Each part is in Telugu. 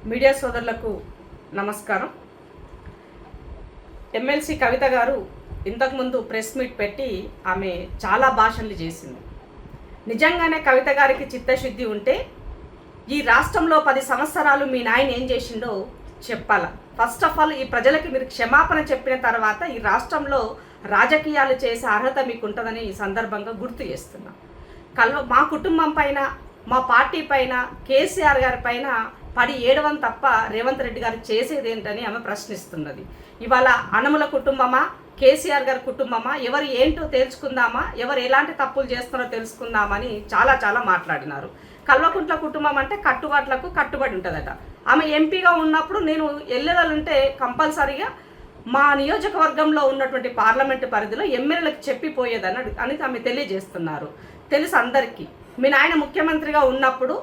మీడియా సోదరులకు నమస్కారం. ఎమ్మెల్సీ కవిత గారు ఇంతకుముందు ప్రెస్ మీట్ పెట్టి ఆమె చాలా భాషణలు చేసింది. నిజంగానే కవిత గారికి చిత్తశుద్ధి ఉంటే ఈ రాష్ట్రంలో 10 సంవత్సరాలు మీ నాయన ఏం చేసిండో చెప్పాల. ఫస్ట్ ఆఫ్ ఆల్ ఈ ప్రజలకి మీరు క్షమాపణ చెప్పిన తర్వాత ఈ రాష్ట్రంలో రాజకీయాలు చేసే అర్హత మీకు ఉంటుందని ఈ సందర్భంగా గుర్తు చేస్తున్నా. మా కుటుంబం పైన, మా పార్టీ పైన, కేసీఆర్ గారి పైన పడి ఏడవం తప్ప రేవంత్ రెడ్డి గారు చేసేది ఏంటని ఆమె ప్రశ్నిస్తున్నది. ఇవాళ అనుముల కుటుంబమా, కేసీఆర్ గారి కుటుంబమా, ఎవరు ఏంటో తెలుసుకుందామా, ఎవరు ఎలాంటి తప్పులు చేస్తున్నారో తెలుసుకుందామని చాలా మాట్లాడినారు. కల్వకుంట్ల కుటుంబం అంటే కట్టుబాట్లకు కట్టుబడి ఉంటుందట. ఆమె ఎంపీగా ఉన్నప్పుడు నేను వెళ్ళాలంటే కంపల్సరీగా మా నియోజకవర్గంలో ఉన్నటువంటి పార్లమెంటు పరిధిలో ఎమ్మెల్యేలకు చెప్పిపోయేదని అని ఆమె తెలియజేస్తున్నారు. తెలుసు అందరికీ. మీ నాయన ముఖ్యమంత్రిగా ఉన్నప్పుడు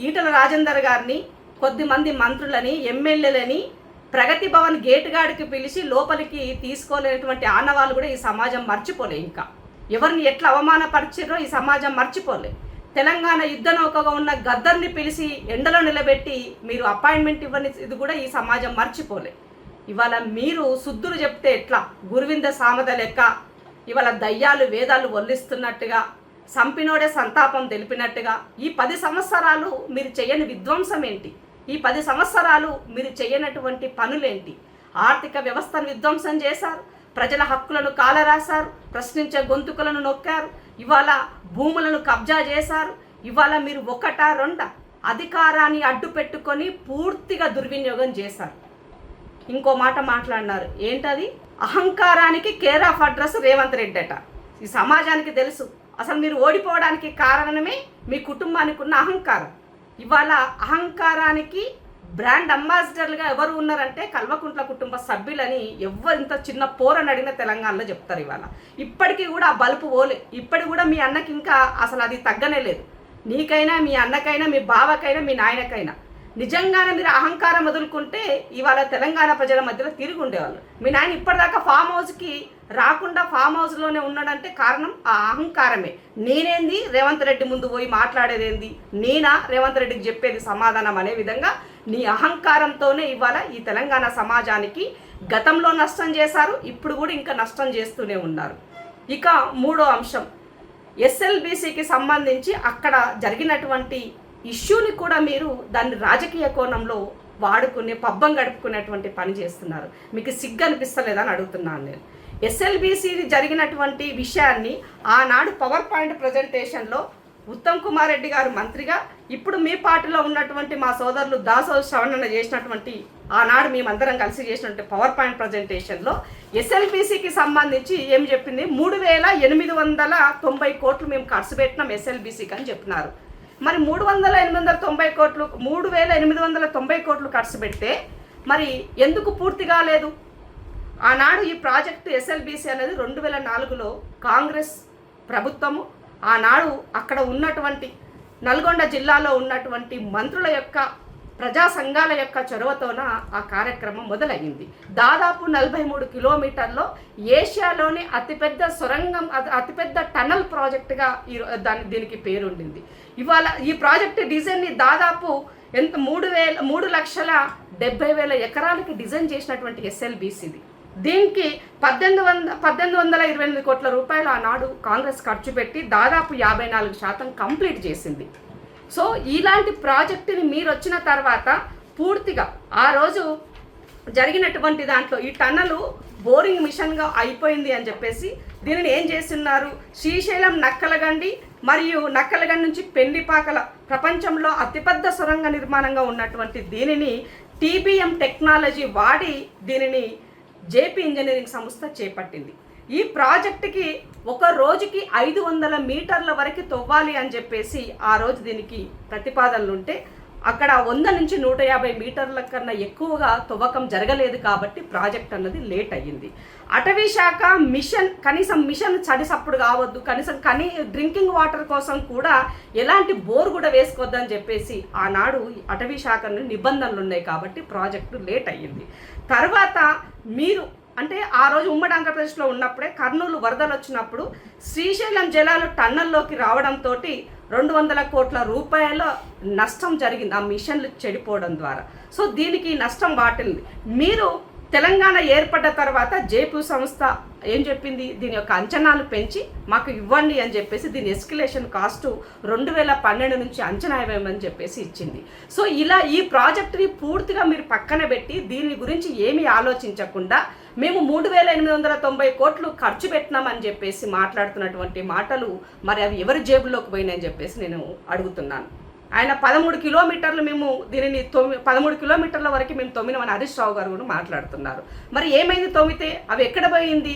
ఈటల రాజేందర్ గారిని, కొద్దిమంది మంత్రులని, ఎమ్మెల్యేలని ప్రగతి భవన్ గేటు గాడికి పిలిచి లోపలికి తీసుకోలేనటువంటి ఆనవాళ్ళు కూడా ఈ సమాజం మర్చిపోలే. ఇంకా ఎవరిని ఎట్లా అవమానపరిచారో ఈ సమాజం మర్చిపోలే. తెలంగాణ యుద్ధ నౌకగా ఉన్న గద్దర్ని పిలిచి ఎండలో నిలబెట్టి మీరు అపాయింట్మెంట్ ఇవ్వని ఇది కూడా ఈ సమాజం మర్చిపోలే. ఇవాళ మీరు శుద్ధులు చెప్తే ఎట్లా, గురువింద సామద లెక్క ఇవాళ దయ్యాలు వేదాలు వల్లిస్తున్నట్టుగా, సంపినోడే సంతాపం తెలిపినట్టుగా ఈ 10 సంవత్సరాలు మీరు చేయని విధ్వంసం ఏంటి? ఈ 10 సంవత్సరాలు మీరు చేయనటువంటి పనులేంటి? ఆర్థిక వ్యవస్థను విధ్వంసం చేశారు, ప్రజల హక్కులను కాలరాశారు, ప్రశ్నించే గొంతుకలను నొక్కారు, ఇవాళ భూములను కబ్జా చేశారు. ఇవాళ మీరు ఒకటా రెండా అధికారాన్ని అడ్డు పెట్టుకొని పూర్తిగా దుర్వినియోగం చేశారు. ఇంకో మాట మాట్లాడినారు, ఏంటది? అహంకారానికి care of address Revanth Reddy అట. ఈ సమాజానికి తెలుసు అసలు మీరు ఓడిపోవడానికి కారణమే మీ కుటుంబానికి ఉన్న అహంకారం. ఇవాళ అహంకారానికి బ్రాండ్ అంబాసిడర్లుగా ఎవరు ఉన్నారంటే కల్వకుంట్ల కుటుంబ సభ్యులని ఎవరు ఇంత చిన్న పోరని అడిగిన తెలంగాణలో చెప్తారు. ఇవాళ ఇప్పటికీ కూడా ఆ బలుపు పోలే. ఇప్పటికి కూడా మీ అన్నకి ఇంకా అసలు అది తగ్గనే లేదు. నీకైనా, మీ అన్నకైనా, మీ బావకైనా, మీ నాయనకైనా నిజంగానే మీరు అహంకారం వదులుకుంటే ఇవాళ తెలంగాణ ప్రజల మధ్యలో తిరిగి ఉండేవాళ్ళు. మీ నాయన ఇప్పటిదాకా ఫామ్ హౌస్కి రాకుండా ఫామ్ హౌస్లోనే ఉన్నాడంటే కారణం ఆ అహంకారమే. నేనేంది రేవంత్ రెడ్డి ముందు పోయి మాట్లాడేదేంది, నేనా రేవంత్ రెడ్డికి చెప్పేది సమాధానం అనే విధంగా నీ అహంకారంతోనే ఇవాళ ఈ తెలంగాణ సమాజానికి గతంలో నష్టం చేశారు, ఇప్పుడు కూడా ఇంకా నష్టం చేస్తూనే ఉన్నారు. ఇక మూడో అంశం, ఎస్ఎల్బీసీకి సంబంధించి అక్కడ జరిగినటువంటి ఇష్యూని కూడా మీరు దాన్ని రాజకీయ కోణంలో వాడుకునే పబ్బం గడుపుకునేటువంటి పని చేస్తున్నారు. మీకు సిగ్గు అనిపిస్తలేదని అడుగుతున్నాను నేను. ఎస్ఎల్బీసీ జరిగినటువంటి విషయాన్ని ఆనాడు పవర్ పాయింట్ ప్రజెంటేషన్లో ఉత్తమ్ కుమార్ రెడ్డి గారు మంత్రిగా, ఇప్పుడు మీ పార్టీలో ఉన్నటువంటి మా సోదరులు దాసో శ్రవణన్న చేసినటువంటి ఆనాడు మేమందరం కలిసి చేసినటువంటి పవర్ పాయింట్ ప్రజెంటేషన్లో ఎస్ఎల్బీసీకి సంబంధించి ఏం చెప్పింది? 3,890 కోట్లు మేము ఖర్చు పెట్టినాం ఎస్ఎల్బీసీకి అని చెప్పినారు. మరి 3,890 కోట్లు 3,890 కోట్లు ఖర్చు పెడితే మరి ఎందుకు పూర్తి కాలేదు? ఆనాడు ఈ ప్రాజెక్టు ఎస్ఎల్బీసీ అనేది 2004లో కాంగ్రెస్ ప్రభుత్వము ఆనాడు అక్కడ ఉన్నటువంటి నల్గొండ జిల్లాలో ఉన్నటువంటి మంత్రుల యొక్క, ప్రజా సంఘాల యొక్క చొరవతోన ఆ కార్యక్రమం మొదలయ్యింది. దాదాపు 43 కిలోమీటర్లో ఏషియాలోనే అతిపెద్ద సొరంగం, అతిపెద్ద టనల్ ప్రాజెక్టుగా దీనికి పేరుండింది. ఇవాళ ఈ ప్రాజెక్టు డిజైన్ని దాదాపు 3,70,000 ఎకరాలకి డిజైన్ చేసినటువంటి ఎస్ఎల్బీసీది. దీనికి 1,828 కోట్ల రూపాయలు ఆనాడు కాంగ్రెస్ ఖర్చు పెట్టి దాదాపు 54% కంప్లీట్ చేసింది. సో ఇలాంటి ప్రాజెక్టుని మీరు వచ్చిన తర్వాత పూర్తిగా ఆ రోజు జరిగినటువంటి దాంట్లో ఈ టన్నలు బోరింగ్ మిషన్గా అయిపోయింది అని చెప్పేసి దీనిని ఏం చేస్తున్నారు? శ్రీశైలం నక్కలగండి మరియు నక్కలగండి నుంచి పెండిపాకల ప్రపంచంలో అతిపెద్ద సొరంగ నిర్మాణంగా ఉన్నటువంటి దీనిని టీబీఎం టెక్నాలజీ వాడి దీనిని జేపీ ఇంజనీరింగ్ సంస్థ చేపట్టింది. ఈ ప్రాజెక్టుకి ఒక రోజుకి 500 మీటర్ల వరకు తవ్వాలి అని చెప్పేసి ఆ రోజు దీనికి ప్రతిపాదనలు ఉంటే అక్కడ 100 నుంచి 150 మీటర్ల కన్నా ఎక్కువగా తవ్వకం జరగలేదు కాబట్టి ప్రాజెక్ట్ అన్నది లేట్ అయ్యింది. అటవీ శాఖ కనీసం మిషన్ చడిసప్పుడు కావద్దు, కనీసం డ్రింకింగ్ వాటర్ కోసం కూడా ఎలాంటి బోర్ కూడా వేసుకోవద్దని చెప్పేసి ఆనాడు అటవీ శాఖ నిబంధనలు ఉన్నాయి కాబట్టి ప్రాజెక్టు లేట్ అయ్యింది. తర్వాత మీరు అంటే ఆ రోజు ఉమ్మడి ఆంధ్రప్రదేశ్లో ఉన్నప్పుడే కర్నూలు వరదలు వచ్చినప్పుడు శ్రీశైలం జలాలు టన్నల్లోకి రావడంతో 200 కోట్ల రూపాయల నష్టం జరిగింది ఆ మిషన్లు చెడిపోవడం ద్వారా. సో దీనికి నష్టం వాటిల్ని మీరు తెలంగాణ ఏర్పడ్డ తర్వాత జేపీ సంస్థ ఏం చెప్పింది, దీని యొక్క అంచనాలు పెంచి మాకు ఇవ్వండి అని చెప్పేసి దీని ఎస్కలేషన్ కాస్ట్ 2012 నుంచి అంచనా వేయమని చెప్పేసి ఇచ్చింది. సో ఇలా ఈ ప్రాజెక్టుని పూర్తిగా మీరు పక్కన పెట్టి దీని గురించి ఏమీ ఆలోచించకుండా మేము 3890 కోట్లు ఖర్చు పెట్టినామని చెప్పేసి మాట్లాడుతున్నటువంటి మాటలు మరి అవి ఎవరి జేబుల్లోకి పోయినాయని చెప్పేసి నేను అడుగుతున్నాను. ఆయన 13 కిలోమీటర్లు మేము దీనిని 13 కిలోమీటర్ల వరకు మేము తొమ్మినమని హరీష్ రావు గారు కూడా మాట్లాడుతున్నారు. మరి ఏమైంది తొమ్మితే? అవి ఎక్కడ పోయింది?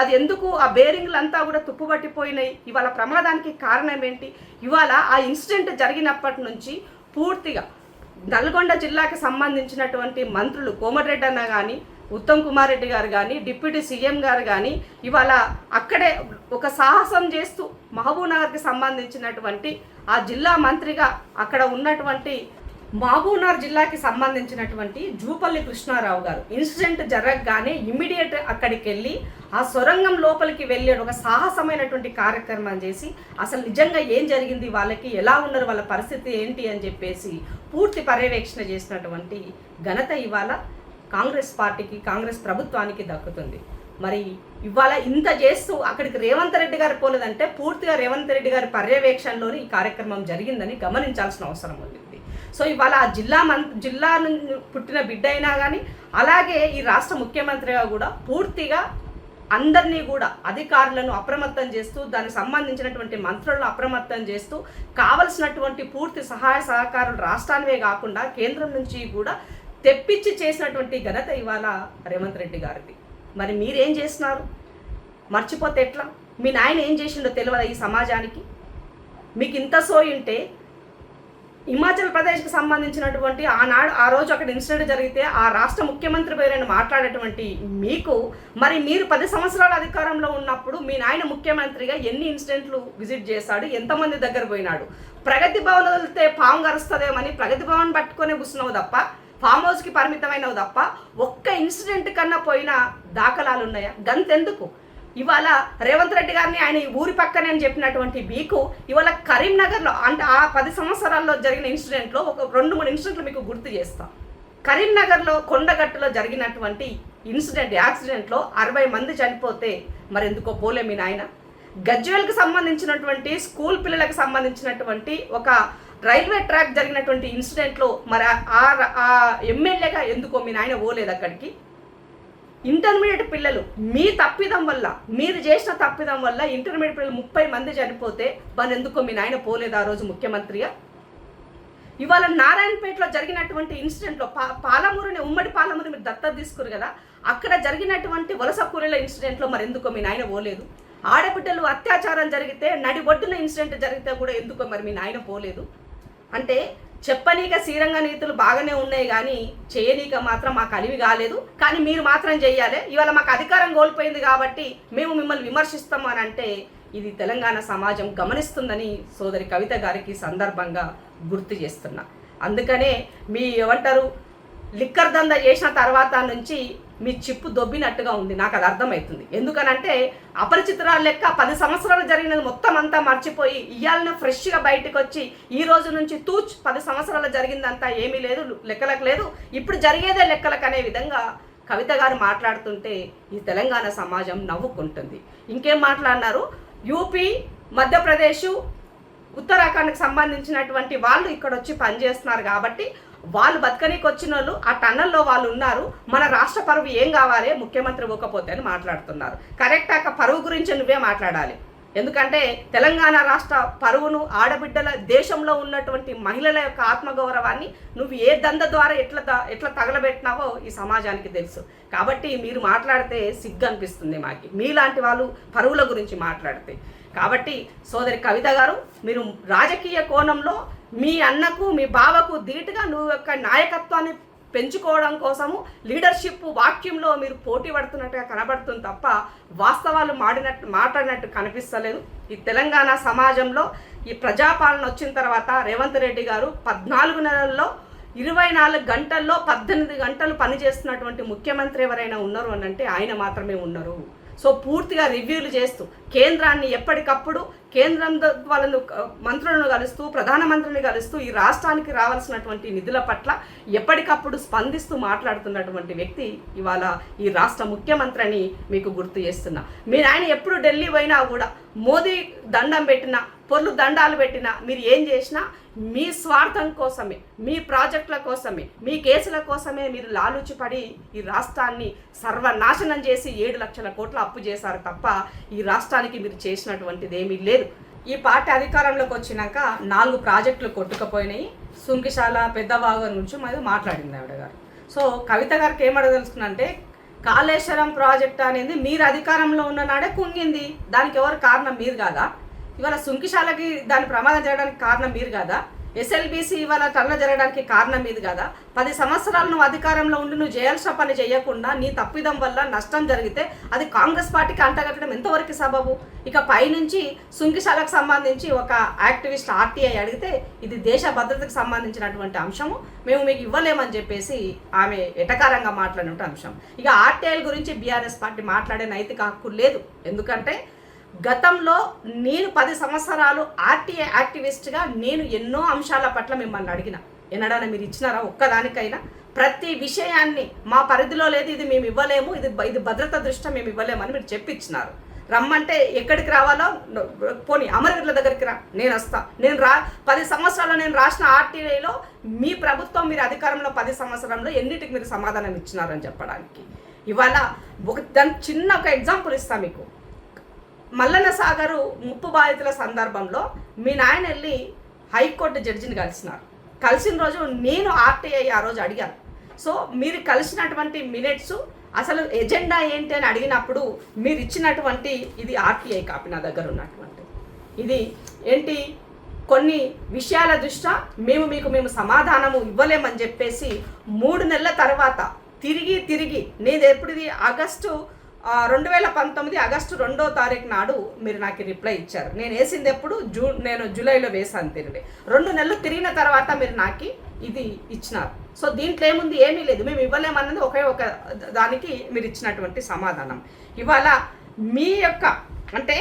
అది ఎందుకు ఆ బేరింగ్లు అంతా కూడా తుప్పుపట్టిపోయినాయి? ఇవాళ ప్రమాదానికి కారణం ఏంటి? ఇవాళ ఆ ఇన్సిడెంట్ జరిగినప్పటి నుంచి పూర్తిగా నల్గొండ జిల్లాకి సంబంధించినటువంటి మంత్రులు కోమటిరెడ్డి అన్న కానీ, ఉత్తమ్ కుమార్ రెడ్డి గారు కానీ, డిప్యూటీ సీఎం గారు కానీ ఇవాళ అక్కడే ఒక సాహసం చేస్తూ మహబూబ్నగర్కి సంబంధించినటువంటి ఆ జిల్లా మంత్రిగా అక్కడ ఉన్నటువంటి మహబూబ్నగర్ జిల్లాకి సంబంధించినటువంటి జూపల్లి కృష్ణారావు గారు ఇన్సిడెంట్ జరగగానే ఇమ్మీడియట్ అక్కడికి వెళ్ళి ఆ సొరంగం లోపలికి వెళ్ళి ఒక సాహసమైనటువంటి కార్యక్రమం చేసి అసలు నిజంగా ఏం జరిగింది, వాళ్ళకి ఎలా ఉన్నారు, వాళ్ళ పరిస్థితి ఏంటి అని చెప్పేసి పూర్తి పర్యవేక్షణ చేసినటువంటి ఘనత ఇవాళ కాంగ్రెస్ పార్టీకి, కాంగ్రెస్ ప్రభుత్వానికి దక్కుతుంది. మరి ఇవాళ ఇంత చేస్తూ అక్కడికి రేవంత్ రెడ్డి గారు పోలేదంటే పూర్తిగా రేవంత్ రెడ్డి గారి పర్యవేక్షణలోనే ఈ కార్యక్రమం జరిగిందని గమనించాల్సిన అవసరం ఉంది. సో ఇవాళ ఆ జిల్లా పుట్టిన బిడ్డ అయినా కానీ అలాగే ఈ రాష్ట్ర ముఖ్యమంత్రిగా కూడా పూర్తిగా అందరినీ కూడా అధికారులను అప్రమత్తం చేస్తూ దానికి సంబంధించినటువంటి మంత్రులను అప్రమత్తం చేస్తూ కావలసినటువంటి పూర్తి సహాయ సహకారాలు రాష్ట్రానివే కాకుండా కేంద్రం నుంచి కూడా తెప్పించి చేసినటువంటి ఘనత ఇవాళ రేవంత్ రెడ్డి గారిది. మరి మీరేం చేస్తున్నారు? మర్చిపోతే ఎట్లా? మీ నాయన ఏం చేసిండో తెలియదా ఈ సమాజానికి? మీకు ఇంత సోయి ఉంటే హిమాచల్ ప్రదేశ్కి సంబంధించినటువంటి ఆ రోజు అక్కడ ఇన్సిడెంట్ జరిగితే ఆ రాష్ట్ర ముఖ్యమంత్రి పేరైన మాట్లాడేటువంటి మీకు మరి మీరు 10 సంవత్సరాల అధికారంలో ఉన్నప్పుడు మీ నాయన ముఖ్యమంత్రిగా ఎన్ని ఇన్సిడెంట్లు విజిట్ చేశాడు, ఎంతమంది దగ్గర పోయినాడు? ప్రగతి భవన్ వెళ్తే పాము గరుస్తుందేమని ప్రగతి భవన్ పట్టుకొని కూర్చున్నావు తప్ప, ఫామ్ హౌస్కి పరిమితమైనవి తప్ప ఒక్క ఇన్సిడెంట్ కన్నా పోయిన దాఖలాలు ఉన్నాయా? గంతెందుకు ఇవాళ రేవంత్ రెడ్డి గారిని ఆయన ఊరి పక్కనే అని చెప్పినటువంటి మీకు ఇవాళ కరీంనగర్లో అంటే ఆ 10 సంవత్సరాల్లో జరిగిన ఇన్సిడెంట్లో ఒక 2-3 ఇన్సిడెంట్లు మీకు గుర్తు చేస్తాం. కరీంనగర్లో కొండగట్టులో జరిగినటువంటి యాక్సిడెంట్లో 60 మంది చనిపోతే మరి ఎందుకో పోలే మీ నాయన? గజ్వేల్కి సంబంధించినటువంటి స్కూల్ పిల్లలకు సంబంధించినటువంటి ఒక రైల్వే ట్రాక్ జరిగినటువంటి ఇన్సిడెంట్లో మరి ఆ ఎమ్మెల్యేగా ఎందుకో మీ నాయన పోలేదు అక్కడికి? ఇంటర్మీడియట్ పిల్లలు మీ తప్పిదం వల్ల, మీరు చేసిన తప్పిదం వల్ల ఇంటర్మీడియట్ పిల్లలు 30 మంది చనిపోతే మరి ఎందుకో మీ నాయన పోలేదు ఆ రోజు ముఖ్యమంత్రిగా? ఇవాళ నారాయణపేటలో జరిగినటువంటి ఇన్సిడెంట్లో పాలమూరుని ఉమ్మడి పాలమూరు మీరు దత్తత తీసుకురు కదా, అక్కడ జరిగినటువంటి వలస కూలీల ఇన్సిడెంట్లో మరి ఎందుకో మీ నాయన పోలేదు? ఆడబిడ్డలు అత్యాచారం జరిగితే నడి ఒడ్డున ఇన్సిడెంట్ జరిగితే కూడా ఎందుకో మరి మీ నాయన పోలేదు? అంటే చెప్పనీక శ్రీరంగ నీతులు బాగానే ఉన్నాయి కానీ చేయనీక మాత్రం మాకు అలివి కాలేదు, కానీ మీరు మాత్రం చెయ్యాలి. ఇవాళ మాకు అధికారం కోల్పోయింది కాబట్టి మేము మిమ్మల్ని విమర్శిస్తాము అని అంటే ఇది తెలంగాణ సమాజం గమనిస్తుందని సోదరి కవిత గారికి సందర్భంగా గుర్తు చేస్తున్నా. అందుకనే మీ ఏమంటారు లిక్కర్ దందా చేసిన తర్వాత నుంచి మీ చిప్పు దొబ్బినట్టుగా ఉంది, నాకు అది అర్థమవుతుంది. ఎందుకనంటే అపరిచితురాలు లెక్క 10 సంవత్సరాలు జరిగినది మొత్తం అంతా మర్చిపోయి ఇవాళ ఫ్రెష్గా బయటకు వచ్చి ఈ రోజు నుంచి 10 సంవత్సరాలు జరిగిందంతా ఏమీ లేదు, లెక్కలకు లేదు, ఇప్పుడు జరిగేదే లెక్కలకు అనే విధంగా కవిత గారు మాట్లాడుతుంటే ఈ తెలంగాణ సమాజం నవ్వుకుంటుంది. ఇంకేం మాట్లాడినారు? యూపీ, మధ్యప్రదేశ్, ఉత్తరాఖండ్కి సంబంధించినటువంటి వాళ్ళు ఇక్కడ వచ్చి పనిచేస్తున్నారు కాబట్టి వాళ్ళు బతకనీకి వచ్చిన వాళ్ళు ఆ టన్నల్లో వాళ్ళు ఉన్నారు, మన రాష్ట్ర పరువు ఏం కావాలి ముఖ్యమంత్రి ఇవ్వకపోతే అని మాట్లాడుతున్నారు. కరెక్ట్ పరువు గురించి నువ్వే మాట్లాడాలి. ఎందుకంటే తెలంగాణ రాష్ట్ర పరువును, ఆడబిడ్డల దేశంలో ఉన్నటువంటి మహిళల యొక్క ఆత్మగౌరవాన్ని నువ్వు ఏ దంద ద్వారా ఎట్లా తగలబెట్టినావో ఈ సమాజానికి తెలుసు. కాబట్టి మీరు మాట్లాడితే సిగ్గు అనిపిస్తుంది మాకి, మీలాంటి వాళ్ళు పరువుల గురించి మాట్లాడితే. కాబట్టి సోదరి కవిత గారు, మీరు రాజకీయ కోణంలో మీ అన్నకు మీ బావకు ధీటుగా నువ్వు యొక్క నాయకత్వాన్ని పెంచుకోవడం కోసము లీడర్షిప్ వాక్యంలో మీరు పోటీ పడుతున్నట్టుగా కనబడుతుంది తప్ప వాస్తవాలు మాట్లాడినట్టు కనిపిస్తలేదు. ఈ తెలంగాణ సమాజంలో ఈ ప్రజాపాలన వచ్చిన తర్వాత రేవంత్ రెడ్డి గారు 14 నెలల్లో 24 గంటల్లో 18 గంటలు పనిచేస్తున్నటువంటి ముఖ్యమంత్రి ఎవరైనా ఉన్నారు అని అంటే ఆయన మాత్రమే ఉన్నారు. సో పూర్తిగా రివ్యూలు చేస్తూ కేంద్రాన్ని ఎప్పటికప్పుడు కేంద్రం వాళ్ళను మంత్రులను కలుస్తూ ప్రధానమంత్రిని కలుస్తూ ఈ రాష్ట్రానికి రావాల్సినటువంటి నిధుల పట్ల ఎప్పటికప్పుడు స్పందిస్తూ మాట్లాడుతున్నటువంటి వ్యక్తి ఇవాళ ఈ రాష్ట్ర ముఖ్యమంత్రి అని మీకు గుర్తు చేస్తున్నా. మీరు ఆయన ఎప్పుడు ఢిల్లీ పోయినా కూడా మోదీ దండం పెట్టినా పొర్లు దండాలు పెట్టినా మీరు ఏం చేసినా మీ స్వార్థం కోసమే, మీ ప్రాజెక్టుల కోసమే, మీ కేసుల కోసమే మీరు లాలూచిపడి ఈ రాష్ట్రాన్ని సర్వనాశనం చేసి 7 లక్షల కోట్ల అప్పు చేశారు తప్ప ఈ రాష్ట్రానికి మీరు చేసినటువంటిది ఏమీ లేదు. ఈ పార్టీ అధికారంలోకి వచ్చినాక 4 ప్రాజెక్టులు కొట్టుకుపోయినాయి. సుంకిశాల పెద్దవాగు నుంచి మరి మాట్లాడింది ఆవిడ గారు. సో కవిత గారికి ఏమడదలుచుకున్నంటే కాళేశ్వరం ప్రాజెక్ట్ అనేది మీరు అధికారంలో ఉన్న నాడే కుంగింది. దానికి ఎవరు కారణం? మీరు కాదా? ఇవాళ సుంకిశాలకి దాని ప్రమాదం జరగడానికి కారణం మీరు కాదా? ఎస్ఎల్బీసీ ఇవాళ టర్న జరగడానికి కారణం ఇది కాదా? 10 సంవత్సరాలు నువ్వు అధికారంలో ఉండి నువ్వు చేయాల్సిన పని చేయకుండా నీ తప్పిదం వల్ల నష్టం జరిగితే అది కాంగ్రెస్ పార్టీకి అంటగట్టడం ఎంతవరకు సబబు? ఇక పైనుంచి సుంకిశాలకు సంబంధించి ఒక యాక్టివిస్ట్ ఆర్టీఐ అడిగితే ఇది దేశ భద్రతకు సంబంధించినటువంటి అంశము, మేము మీకు ఇవ్వలేమని చెప్పేసి ఆమె ఎటకారంగా మాట్లాడిన అంశం. ఇక ఆర్టీఐ గురించి బీఆర్ఎస్ పార్టీ మాట్లాడే నైతిక హక్కు లేదు. ఎందుకంటే గతంలో నేను 10 సంవత్సరాలు ఆర్టీఐ యాక్టివిస్ట్గా నేను ఎన్నో అంశాల పట్ల మిమ్మల్ని అడిగిన. ఎన్నడైనా మీరు ఇచ్చినారా ఒక్కదానికైనా? ప్రతి విషయాన్ని మా పరిధిలో లేదు, ఇది మేము ఇవ్వలేము, ఇది భద్రత దృష్ట్యా మేము ఇవ్వలేమని మీరు చెప్పిచ్చినారు. రమ్మంటే ఎక్కడికి రావాలో పోనీ అమరవీరుల దగ్గరికి రా, నేను వస్తా. 10 సంవత్సరాలు నేను రాసిన ఆర్టీఐలో మీ ప్రభుత్వం మీరు అధికారంలో 10 సంవత్సరంలో ఎన్నిటికి మీరు సమాధానం ఇచ్చినారని చెప్పడానికి. ఇవాళ దానికి చిన్న ఒక ఎగ్జాంపుల్ ఇస్తాను మీకు. మల్లన్న సాగరు ముప్పు బాధితుల సందర్భంలో మీ నాయన వెళ్ళి హైకోర్టు జడ్జిని కలిసిన రోజు నేను ఆర్టీఐ ఆ రోజు అడిగాను. సో మీరు కలిసినటువంటి మినిట్స్ అసలు ఎజెండా ఏంటి అని అడిగినప్పుడు మీరు ఇచ్చినటువంటి ఇది ఆర్టీఐ కాపీ నా దగ్గర ఉన్నటువంటి ఇది ఏంటి, కొన్ని విషయాల దృష్ట్యా మేము సమాధానము ఇవ్వలేమని చెప్పేసి 3 నెలల తర్వాత తిరిగి నేను ఎప్పుడుది ఆగస్టు 2019 ఆగస్టు 2వ తారీఖు నాడు మీరు నాకు రిప్లై ఇచ్చారు. నేను వేసింది ఎప్పుడు నేను జూలైలో వేసాను. 2 నెలలు తిరిగిన తర్వాత మీరు నాకు ఇది ఇచ్చినారు. సో దీంట్లో ఏముంది? ఏమీ లేదు, మేము ఇవ్వలేమన్నది ఒక దానికి మీరు ఇచ్చినటువంటి సమాధానం. ఇవాళ మీ యొక్క అంటే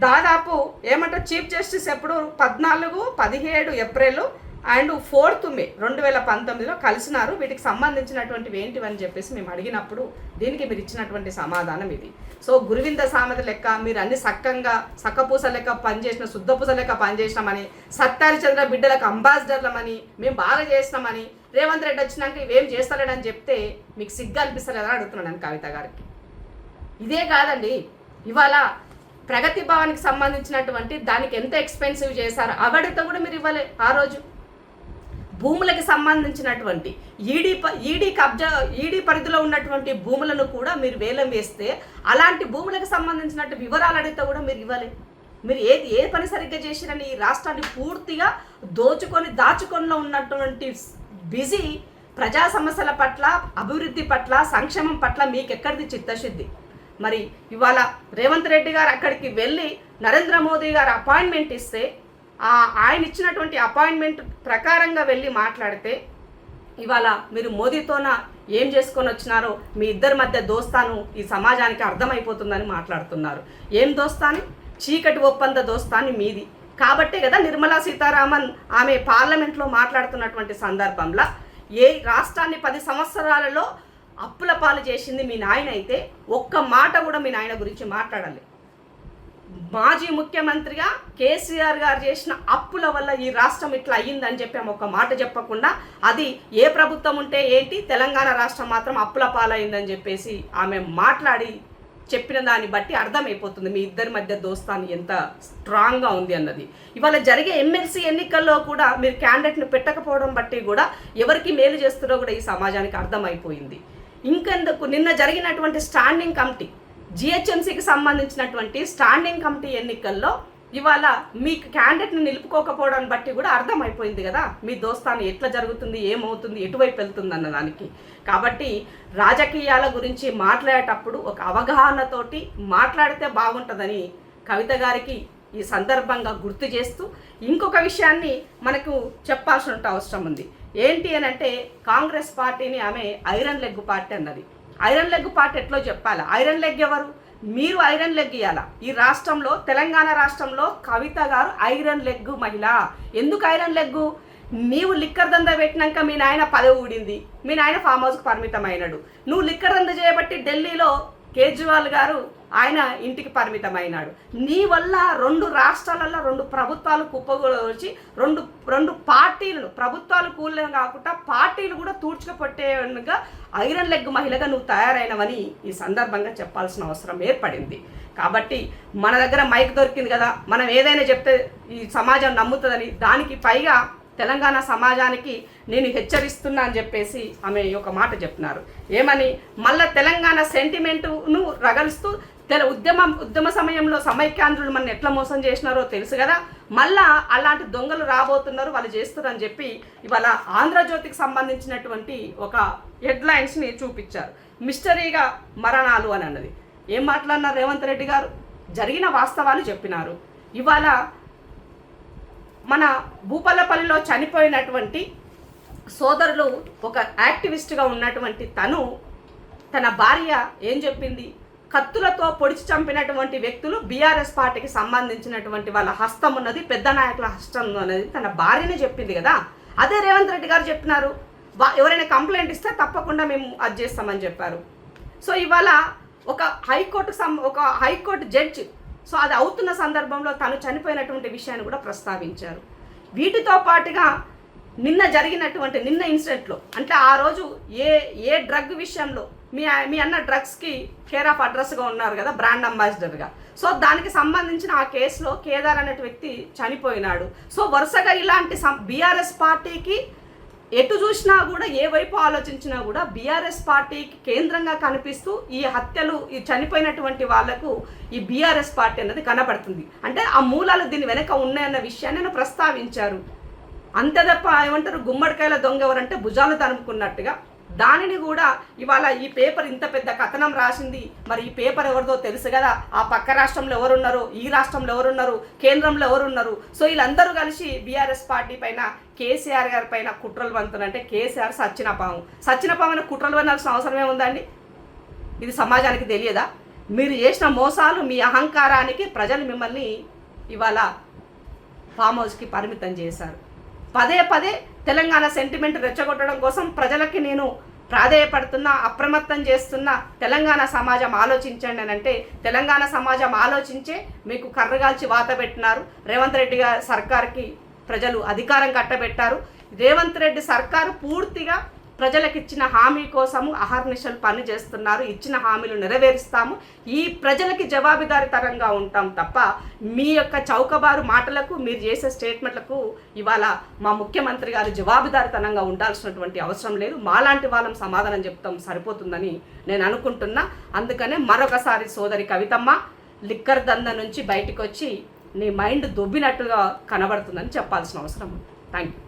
దాదాపు ఏమంటారు, చీఫ్ జస్టిస్ ఎప్పుడు 14, 17 ఏప్రిల్ అండ్ 4th మే 2019లో కలిసినారు. వీటికి సంబంధించినటువంటివి ఏంటివని చెప్పేసి మేము అడిగినప్పుడు దీనికి మీరు ఇచ్చినటువంటి సమాధానం ఇది. సో గురువింద సామెత లెక్క మీరు అన్ని సక్కపూస లెక్క పనిచేసిన, శుద్ధపూస లెక్క పనిచేసినామని, సత్తారిచంద్ర బిడ్డలకు అంబాసిడర్లమని, మేము బాగా చేసినామని, రేవంత్ రెడ్డి వచ్చినాక ఇవేం చేస్తలేడని చెప్తే మీకు సిగ్గు అనిపిస్తలేదని అడుగుతున్నాను కవిత గారికి. ఇదే కాదండి, ఇవాళ ప్రగతి భవన్కి సంబంధించినటువంటి దానికి ఎంత ఎక్స్పెన్సివ్ చేశారు అవడితో కూడా మీరు ఇవ్వలే. ఆ రోజు భూములకు సంబంధించినటువంటి ఈడీ పరిధిలో ఉన్నటువంటి భూములను కూడా మీరు వేలం వేస్తే అలాంటి భూములకు సంబంధించినట్టు వివరాలు అడిగితే కూడా మీరు ఇవ్వలే. మీరు ఏ పని సరిగ్గా చేసిరని ఈ రాష్ట్రాన్ని పూర్తిగా దాచుకొనిలో ఉన్నటువంటి బిజీ ప్రజా సమస్యల పట్ల, అభివృద్ధి పట్ల, సంక్షేమం పట్ల మీకు ఎక్కడిది చిత్తశుద్ధి? మరి ఇవాళ రేవంత్ రెడ్డి గారు అక్కడికి వెళ్ళి నరేంద్ర మోదీ గారు అపాయింట్మెంట్ ఇస్తే ఆయన ఇచ్చినటువంటి అపాయింట్మెంట్ ప్రకారంగా వెళ్ళి మాట్లాడితే ఇవాళ మీరు మోదీతోన ఏం చేసుకొని వచ్చినారో మీ ఇద్దరి మధ్య దోస్తాను ఈ సమాజానికి అర్థమైపోతుందని మాట్లాడుతున్నారు. ఏం దోస్తాని? చీకటి ఒప్పంద దోస్తాని మీది. కాబట్టే కదా నిర్మలా సీతారామన్ ఆమె పార్లమెంట్లో మాట్లాడుతున్నటువంటి సందర్భంలో ఏ రాష్ట్రాన్ని 10 సంవత్సరాలలో అప్పుల పాలు చేసింది మీ నాయన అయితే ఒక్క మాట కూడా మీ నాయన గురించి మాట్లాడాలి. మాజీ ముఖ్యమంత్రిగా కేసీఆర్ గారు చేసిన అప్పుల వల్ల ఈ రాష్ట్రం ఇట్లా అయ్యిందని చెప్పి ఆమె ఒక మాట చెప్పకుండా, అది ఏ ప్రభుత్వం ఉంటే ఏంటి, తెలంగాణ రాష్ట్రం మాత్రం అప్పుల పాలైందని చెప్పేసి ఆమె మాట్లాడి చెప్పిన దాన్ని బట్టి అర్థమైపోతుంది మీ ఇద్దరి మధ్య దోస్తాన్ని ఎంత స్ట్రాంగ్గా ఉంది అన్నది. ఇవాళ జరిగే ఎమ్మెల్సీ ఎన్నికల్లో కూడా మీరు క్యాండిడేట్ను పెట్టకపోవడం బట్టి కూడా ఎవరికి మేలు చేస్తున్నారో కూడా ఈ సమాజానికి అర్థమైపోయింది. ఇంకెందుకు నిన్న జరిగినటువంటి స్టాండింగ్ కమిటీ, జిహెచ్ఎంసీకి సంబంధించినటువంటి స్టాండింగ్ కమిటీ ఎన్నికల్లో ఇవాళ మీకు క్యాండిడేట్ని నిలుపుకోకపోవడం బట్టి కూడా అర్థమైపోయింది కదా మీ దోస్తాన్ని ఎట్లా జరుగుతుంది, ఏమవుతుంది, ఎటువైపు వెళ్తుంది అన్న దానికి. కాబట్టి రాజకీయాల గురించి మాట్లాడేటప్పుడు ఒక అవగాహనతోటి మాట్లాడితే బాగుంటుందని కవిత గారికి ఈ సందర్భంగా గుర్తు చేస్తూ ఇంకొక విషయాన్ని మనకు చెప్పాల్సిన అవసరం ఉంది. ఏంటి అని అంటే కాంగ్రెస్ పార్టీని ఆమె ఐరన్ లెగ్ పార్టీ అన్నది. ఐరన్ లెగ్ పార్టీ ఎట్లో చెప్పాలి? ఐరన్ లెగ్ ఎవరు? మీరు ఐరన్ లెగ్ ఇవ్వాలా. ఈ రాష్ట్రంలో, తెలంగాణ రాష్ట్రంలో కవిత గారు ఐరన్ లెగ్ మహిళ. ఎందుకు ఐరన్ లెగ్గు? నీవు లిక్కర్ దందా పెట్టినాక మీ నాయన పదవి ఊడింది, మీ నాయన ఫామ్ హౌస్కి పరిమితం అయినాడు. నువ్వు లిక్కర్ దందా చేయబట్టి ఢిల్లీలో కేజ్రీవాల్ గారు ఆయన ఇంటికి పరిమితం అయినాడు. నీ వల్ల 2 రాష్ట్రాలలో 2 ప్రభుత్వాలు కుప్పగొచ్చి రెండు పార్టీలను, ప్రభుత్వాలు కూలే కాకుండా పార్టీలు కూడా తూడ్చుకుపట్టేగా ఐరన్ లెగ్ మహిళగా నువ్వు తయారైనవని ఈ సందర్భంగా చెప్పాల్సిన అవసరం ఏర్పడింది. కాబట్టి మన దగ్గర మైక్ దొరికింది కదా, మనం ఏదైనా చెప్తే ఈ సమాజం నమ్ముతుందని, దానికి పైగా తెలంగాణ సమాజానికి నేను హెచ్చరిస్తున్నా అని చెప్పేసి ఆమె ఒక మాట చెప్తున్నారు. ఏమని? మళ్ళీ తెలంగాణ సెంటిమెంటును రగలుస్తూ ఉద్యమ సమయంలో సమైక్యాంధ్రులు మన ఎట్లా మోసం చేసినారో తెలుసు కదా, మళ్ళా అలాంటి దొంగలు రాబోతున్నారు, వాళ్ళు చేస్తున్నారు అని చెప్పి ఇవాళ ఆంధ్రజ్యోతికి సంబంధించినటువంటి ఒక హెడ్లైన్స్ని చూపించారు. మిస్టరీగా మరణాలు అని అన్నది. ఏం మాట్లాడినారు రేవంత్ రెడ్డి గారు? జరిగిన వాస్తవాలు చెప్పినారు. ఇవాళ మన భూపాలపల్లిలో చనిపోయినటువంటి సోదరులు ఒక యాక్టివిస్ట్గా ఉన్నటువంటి తన భార్య ఏం చెప్పింది? కత్తులతో పొడిచి చంపినటువంటి వ్యక్తులు బీఆర్ఎస్ పార్టీకి సంబంధించినటువంటి వాళ్ళ హస్తం ఉన్నది, పెద్ద నాయకుల హస్తం ఉన్నది తన భార్యనే చెప్పింది కదా. అదే రేవంత్ రెడ్డి గారు చెప్పినారు, ఎవరైనా కంప్లైంట్ ఇస్తే తప్పకుండా మేము అది చేస్తామని చెప్పారు. సో ఇవాళ ఒక హైకోర్టు జడ్జి సో అది అవుతున్న సందర్భంలో తను చనిపోయినటువంటి విషయాన్ని కూడా ప్రస్తావించారు. వీటితో పాటుగా నిన్న ఇన్సిడెంట్లో అంటే ఆ రోజు ఏ డ్రగ్ విషయంలో మీ అన్న డ్రగ్స్కి కేర్ ఆఫ్ అడ్రస్గా ఉన్నారు కదా, బ్రాండ్ అంబాసిడర్గా. సో దానికి సంబంధించిన ఆ కేసులో కేదార్ అనే వ్యక్తి చనిపోయినాడు. సో వరుసగా ఇలాంటి బీఆర్ఎస్ పార్టీకి ఎటు చూసినా కూడా, ఏ వైపు ఆలోచించినా కూడా బీఆర్ఎస్ పార్టీకి కేంద్రంగా కనిపిస్తూ ఈ హత్యలు, ఈ చనిపోయినటువంటి వాళ్లకు ఈ బీఆర్ఎస్ పార్టీ అన్నది కనబడుతుంది. అంటే ఆ మూలాలు దీని వెనక ఉన్నాయన్న విషయాన్ని నేను ప్రస్తావించారు. అంతే తప్ప ఏమంటారు, గుమ్మడికాయల దొంగ ఎవరంటే భుజాలు తరుముకున్నట్టుగా దానిని కూడా ఇవాళ ఈ పేపర్ ఇంత పెద్ద కథనం రాసింది. మరి ఈ పేపర్ ఎవరిదో తెలుసు కదా, ఆ పక్క రాష్ట్రంలో ఎవరున్నారు, ఈ రాష్ట్రంలో ఎవరున్నారు, కేంద్రంలో ఎవరున్నారు. సో వీళ్ళందరూ కలిసి బీఆర్ఎస్ పార్టీ పైన, కేసీఆర్ గారి పైన కుట్రలు వంతునంటే కేసీఆర్ సచ్చినపాము కుట్రలు వనాల్సిన అవసరం ఏముందండి? ఇది సమాజానికి తెలియదా? మీరు చేసిన మోసాలు, మీ అహంకారానికి ప్రజలు మిమ్మల్ని ఇవాళ ఫామ్ హౌస్కి పరిమితం చేశారు. పదే తెలంగాణ సెంటిమెంట్ రెచ్చగొట్టడం కోసం ప్రజలకి నేను ప్రాధేయపడుతున్నా, అప్రమత్తం చేస్తున్నా. తెలంగాణ సమాజం ఆలోచించండి అని అంటే తెలంగాణ సమాజం ఆలోచించే మీకు కర్రగాల్చి వాత పెట్టినారు. రేవంత్ రెడ్డి గారి సర్కార్కి ప్రజలు అధికారం కట్టబెట్టారు. రేవంత్ రెడ్డి సర్కారు పూర్తిగా ప్రజలకు ఇచ్చిన హామీ కోసము అహర్నిశలు పని చేస్తున్నారు. ఇచ్చిన హామీలు నెరవేరుస్తాము, ఈ ప్రజలకి జవాబుదారీతరంగా ఉంటాం తప్ప మీ యొక్క చౌకబారు మాటలకు, మీరు చేసే స్టేట్మెంట్లకు ఇవాళ మా ముఖ్యమంత్రి గారు జవాబుదారీతనంగా ఉండాల్సినటువంటి అవసరం లేదు. మాలాంటి వాళ్ళం సమాధానం చెప్తాం సరిపోతుందని నేను అనుకుంటున్నా. అందుకనే మరొకసారి సోదరి కవితమ్మ, లిక్కర్ దంద నుంచి బయటకు వచ్చి నీ మైండ్ దొబ్బినట్టుగా కనబడుతుందని చెప్పాల్సిన అవసరం ఉంది. Thank you.